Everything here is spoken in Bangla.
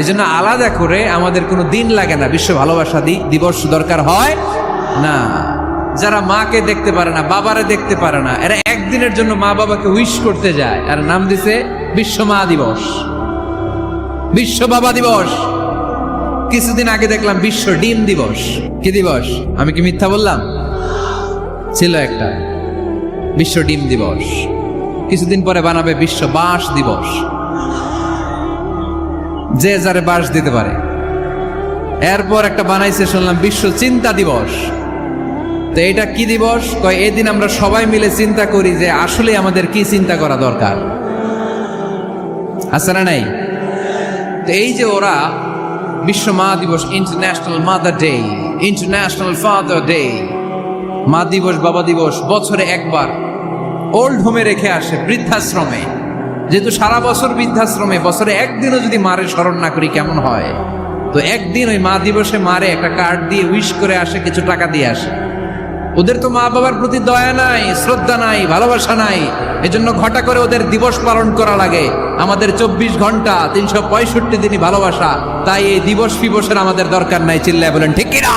এই জন্য আলাদা করে আমাদের কোনো দিন লাগে না, বিশ্ব ভালোবাসা দিবস দরকার হয় না। যারা মাকে দেখতে পারে না, বাবারে দেখতে পারে না, এরা একদিনের জন্য মা বাবাকে উইশ করতে যায়, আর নাম দিছে বিশ্ব মা দিবস, বিশ্ব বাবা দিবস। কিছুদিন আগে দেখলাম বিশ্ব ডিম দিবস। কি দিবস? আমি কি মিথ্যা বললাম? ছিল একটা বিশ্ব ডিম দিবস। কিছুদিন পরে বানাবে বিশ্ব বাঁশ দিবস, যে যারে বাঁশ দিতে পারে। এরপর একটা বানাইছে শুনলাম বিশ্ব চিন্তা দিবস। তো এটা কি দিবস? কয় এই দিন আমরা সবাই মিলে চিন্তা করি যে আসলে আমাদের কি চিন্তা করা দরকার, আছে না নাই? তো এই যে ওরা বিশ্ব মা দিবস, international mother day, international father day, মা দিবস বাবা দিবস বছরে একবার ওল্ড হোমে রেখে আসে, বৃদ্ধাশ্রমে। যেহেতু সারা বছর বৃদ্ধাশ্রমে, বছরে একদিনও যদি মারে স্মরণ না করি কেমন হয়? তো একদিন ওই মা দিবসে মারে একটা কার্ড দিয়ে উইশ করে আসে, কিছু টাকা দিয়ে আসে। ওদের তো মা বাবার প্রতি দয়া নাই, শ্রদ্ধা নাই, ভালোবাসা নাই। এজন্য ঘটা করে ওদের দিবস পালন করা লাগে। আমাদের 24 ঘন্টা 365 দিনই ভালোবাসা, তাই এই দিবস ফিবসের আমাদের দরকার নাই। চিল্লায় বলেন ঠিক কিনা?